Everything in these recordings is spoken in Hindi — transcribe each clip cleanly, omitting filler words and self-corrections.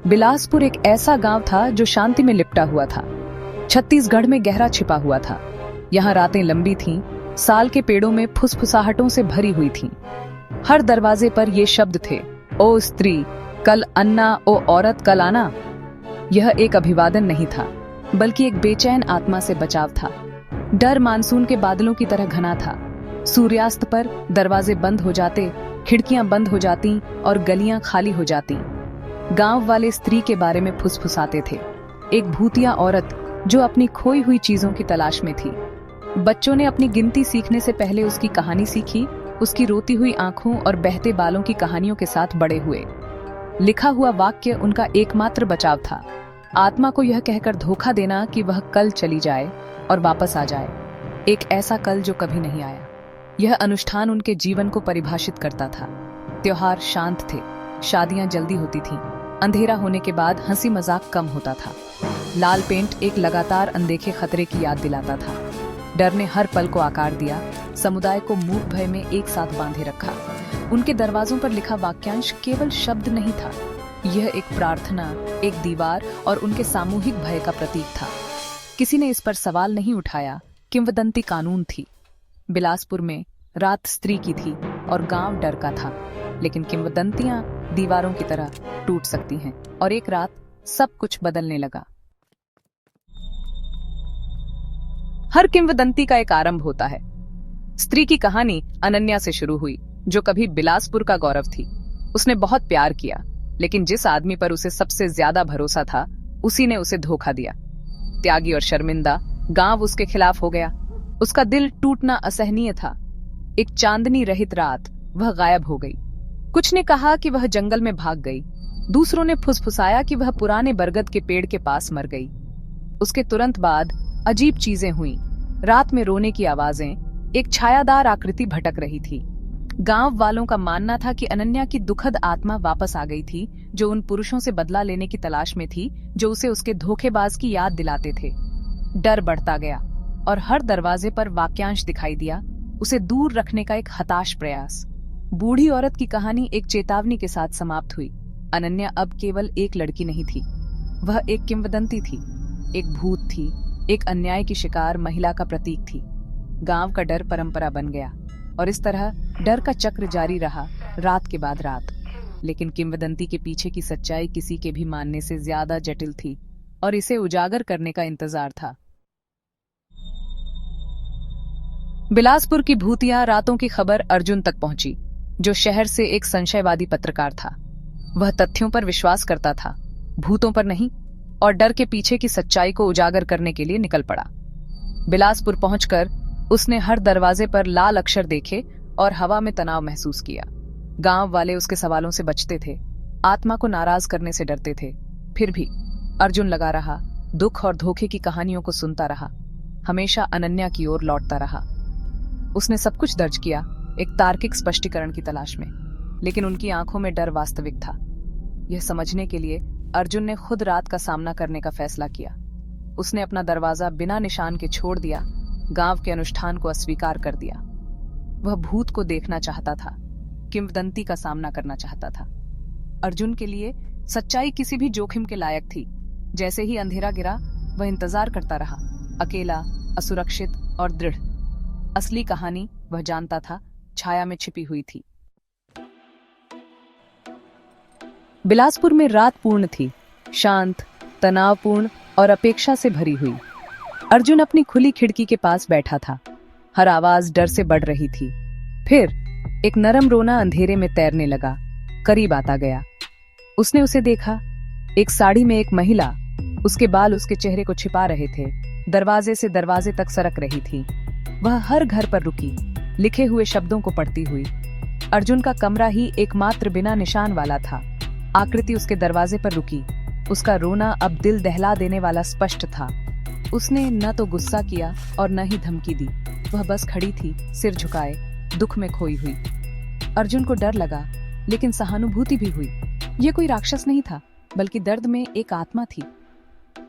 बिलासपुर एक ऐसा गांव था जो शांति में लिपटा हुआ था। छत्तीसगढ़ में गहरा छिपा हुआ था। यहाँ रातें लंबी थीं, साल के पेड़ों में फुसफुसाहटों से भरी हुई थीं। हर दरवाजे पर ये शब्द थे, ओ स्त्री कल अन्ना, ओ औरत कल आना। यह एक अभिवादन नहीं था, बल्कि एक बेचैन आत्मा से बचाव था। डर मानसून के बादलों की तरह घना था। सूर्यास्त पर दरवाजे बंद हो जाते, खिड़कियां बंद हो जाती और गलियां खाली हो जाती। गांव वाले स्त्री के बारे में फुसफुसाते थे, एक भूतिया औरत जो अपनी खोई हुई चीजों की तलाश में थी। बच्चों ने अपनी गिनती सीखने से पहले उसकी कहानी सीखी, उसकी रोती हुई आंखों और बहते बालों की कहानियों के साथ बड़े हुए। लिखा हुआ वाक्य उनका एकमात्र बचाव था, आत्मा को यह कहकर धोखा देना कि वह कल चली जाए और वापस आ जाए, एक ऐसा कल जो कभी नहीं आया। यह अनुष्ठान उनके जीवन को परिभाषित करता था। त्योहार शांत थे, शादियां जल्दी होती थीं, अंधेरा होने के बाद हंसी मजाक कम होता था। लाल पेंट एक लगातार अनदेखे खतरे की याद दिलाता था। डर ने हर पल को आकार दिया, समुदाय को मूक भय में एक साथ बांधे रखा। उनके दरवाजों पर लिखा वाक्यांश केवल शब्द नहीं था, यह एक प्रार्थना, एक दीवार और उनके सामूहिक भय का प्रतीक था। किसी ने इस पर सवाल नहीं उठाया, किंवदंती कानून थी। बिलासपुर में रात स्त्री की थी और गांव डर का था, लेकिन किंवदंतियां दीवारों की तरह टूट सकती हैं, और एक रात सब कुछ बदलने लगा। हर किंवदंती का एक आरंभ होता है। स्त्री की कहानी अनन्या से शुरू हुई, जो कभी बिलासपुर का गौरव थी। उसने बहुत प्यार किया, लेकिन जिस आदमी पर उसे सबसे ज्यादा भरोसा था, उसी ने उसे धोखा दिया। त्यागी और शर्मिंदा, गांव उसके खिलाफ हो गया। उसका दिल टूटना असहनीय था। एक चांदनी रहित रात वह गायब हो गई। कुछ ने कहा कि वह जंगल में भाग गई, दूसरों ने फुसफुसाया कि वह पुराने बरगद के पेड़ के पास मर गई। उसके तुरंत बाद अजीब चीजें हुईं। रात में रोने की आवाजें, एक छायादार आकृति भटक रही थी। गांव वालों का मानना था कि अनन्या की दुखद आत्मा वापस आ गई थी, जो उन पुरुषों से बदला लेने की तलाश में थी, जो उसे उसके धोखेबाज की याद दिलाते थे। डर बढ़ता गया और हर दरवाजे पर वाक्यांश दिखाई दिया, उसे दूर रखने का एक हताश प्रयास। बूढ़ी औरत की कहानी एक चेतावनी के साथ समाप्त हुई। अनन्या अब केवल एक लड़की नहीं थी, वह एक किंवदंती थी, एक भूत थी, एक अन्याय की शिकार महिला का प्रतीक थी। गांव का डर परंपरा बन गया, और इस तरह डर का चक्र जारी रहा, रात के बाद रात। लेकिन किंवदंती के पीछे की सच्चाई किसी के भी मानने से ज्यादा जटिल थी, और इसे उजागर करने का इंतजार था। बिलासपुर की भूतिया रातों की खबर अर्जुन तक पहुंची, जो शहर से एक संशयवादी पत्रकार था। वह तथ्यों पर विश्वास करता था, भूतों पर नहीं, और डर के पीछे की सच्चाई को उजागर करने के लिए निकल पड़ा। बिलासपुर पहुंचकर उसने हर दरवाजे पर लाल अक्षर देखे और हवा में तनाव महसूस किया। गांव वाले उसके सवालों से बचते थे, आत्मा को नाराज करने से डरते थे। फिर भी अर्जुन लगा रहा, दुख और धोखे की कहानियों को सुनता रहा, हमेशा अनन्या की ओर लौटता रहा। उसने सब कुछ दर्ज किया, एक तार्किक स्पष्टीकरण की तलाश में, लेकिन उनकी आंखों में डर वास्तविक था। यह समझने के लिए अर्जुन ने खुद रात का सामना करने का फैसला किया। उसने अपना दरवाजा बिना निशान के छोड़ दिया, गांव के अनुष्ठान को अस्वीकार कर दिया। वह भूत को देखना चाहता था, किंवदंती का सामना करना चाहता था। अर्जुन के लिए सच्चाई किसी भी जोखिम के लायक थी। जैसे ही अंधेरा गिरा, वह इंतजार करता रहा, अकेला, असुरक्षित और दृढ़। असली कहानी वह जानता था, छाया में छिपी हुई थी। बिलासपुर में रात पूर्ण थी, शांत, तनावपूर्ण और अपेक्षा से भरी हुई। अर्जुन अपनी खुली खिड़की के पास बैठा था, हर आवाज डर से बढ़ रही थी। फिर एक नरम रोना अंधेरे में तैरने लगा, करीब आता गया। उसने उसे देखा, एक साड़ी में एक महिला, उसके बाल उसके चेहरे को छिपा रहे थे, दरवाजे से दरवाजे तक सरक रही थी। वह हर घर पर रुकी, लिखे हुए शब्दों को पढ़ती हुई। अर्जुन का कमरा ही एकमात्र बिना निशान वाला था। आकृति उसके दरवाजे पर रुकी, उसका रोना अब दिल दहला देने वाला स्पष्ट था। उसने न तो गुस्सा किया और न ही धमकी दी, वह बस खड़ी थी, सिर झुकाए, दुख में खोई हुई। अर्जुन को डर लगा, लेकिन सहानुभूति भी हुई। यह कोई राक्षस नहीं था, बल्कि दर्द में एक आत्मा थी।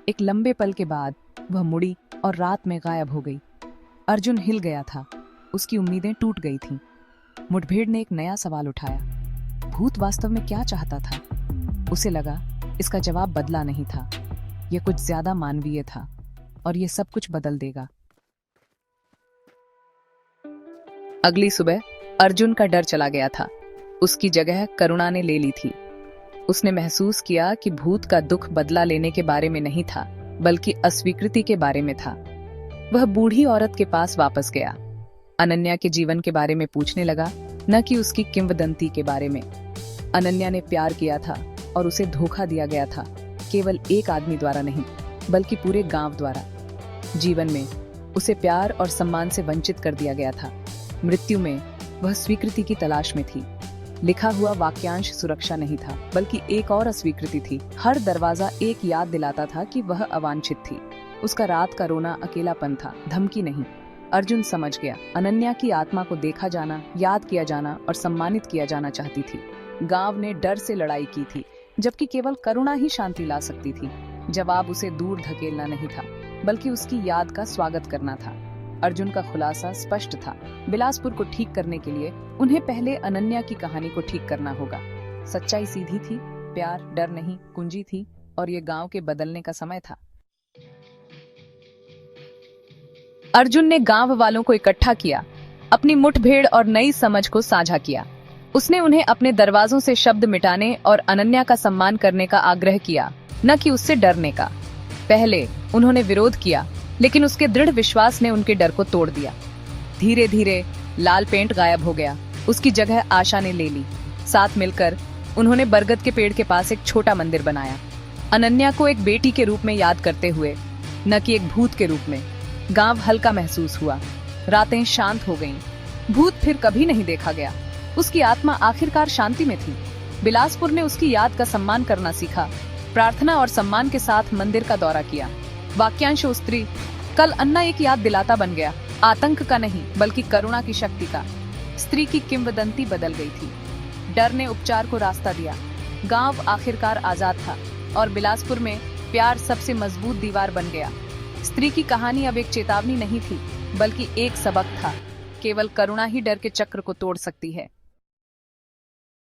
एक लंबे पल के बाद वह मुड़ी और रात में गायब हो गई। अर्जुन हिल गया था, उसकी उम्मीदें टूट गई थीं। मुठभेड़ ने एक नया सवाल उठाया, भूत वास्तव में क्या चाहता था? उसे लगा इसका जवाब बदला नहीं था, यह कुछ ज्यादा मानवीय था और यह सब कुछ बदल देगा। अगली सुबह अर्जुन का डर चला गया था, उसकी जगह करुणा ने ले ली थी। उसने महसूस किया कि भूत का दुख बदला लेने के बारे में नहीं था, बल्कि अस्वीकृति के बारे में था। वह बूढ़ी औरत के पास वापस गया, अनन्या के जीवन के बारे में पूछने लगा, न कि उसकी किंवदंती के बारे में। अनन्या ने प्यार किया था और उसे धोखा दिया गया था, केवल एक आदमी द्वारा नहीं, बल्कि पूरे गांव द्वारा। जीवन में उसे प्यार और सम्मान से वंचित कर दिया गया था। मृत्यु में वह स्वीकृति की तलाश में थी। लिखा हुआ वाक्यांश सुरक्षा नहीं था, बल्कि एक और अस्वीकृति थी। हर दरवाजा एक याद दिलाता था कि वह अवांछित थी। उसका रात का रोना अकेलापन था, धमकी नहीं। अर्जुन समझ गया, अनन्या की आत्मा को देखा जाना, याद किया जाना और सम्मानित किया जाना चाहती थी। गांव ने डर से लड़ाई की थी, जबकि केवल करुणा ही शांति ला सकती थी। जवाब उसे दूर धकेलना नहीं था, बल्कि उसकी याद का स्वागत करना था। अर्जुन का खुलासा स्पष्ट था, बिलासपुर को ठीक करने के लिए उन्हें पहले अनन्या की कहानी को ठीक करना होगा। सच्चाई सीधी थी, प्यार डर नहीं कुंजी थी, और ये गांव के बदलने का समय था। अर्जुन ने गांव वालों को इकट्ठा किया, अपनी मुठभेड़ और नई समझ को साझा किया। उसने उन्हें अपने दरवाजों से शब्द मिटाने और अनन्या का सम्मान करने का आग्रह किया, न कि उससे डरने का। पहले उन्होंने विरोध किया, लेकिन उसके दृढ़ विश्वास ने उनके डर को तोड़ दिया। धीरे धीरे लाल पेंट गायब हो गया, उसकी जगह आशा ने ले ली। साथ मिलकर उन्होंने बरगद के पेड़ के पास एक छोटा मंदिर बनाया, अनन्या को एक बेटी के रूप में याद करते हुए, न कि एक भूत के रूप में। गांव हल्का महसूस हुआ, रातें शांत हो गईं। भूत फिर कभी नहीं देखा गया, उसकी आत्मा आखिरकार शांति में थी। बिलासपुर ने उसकी याद का सम्मान करना सीखा, प्रार्थना और सम्मान के साथ मंदिर का दौरा किया। वाक्यांश स्त्री कल अन्ना एक याद दिलाता बन गया, आतंक का नहीं बल्कि करुणा की शक्ति का। स्त्री की किंवदंती बदल गई थी, डर ने उपचार को रास्ता दिया। गांव आखिरकार आजाद था और बिलासपुर में प्यार सबसे मजबूत दीवार बन गया। स्त्री की कहानी अब एक चेतावनी नहीं थी, बल्कि एक सबक था। केवल करुणा ही डर के चक्र को तोड़ सकती है।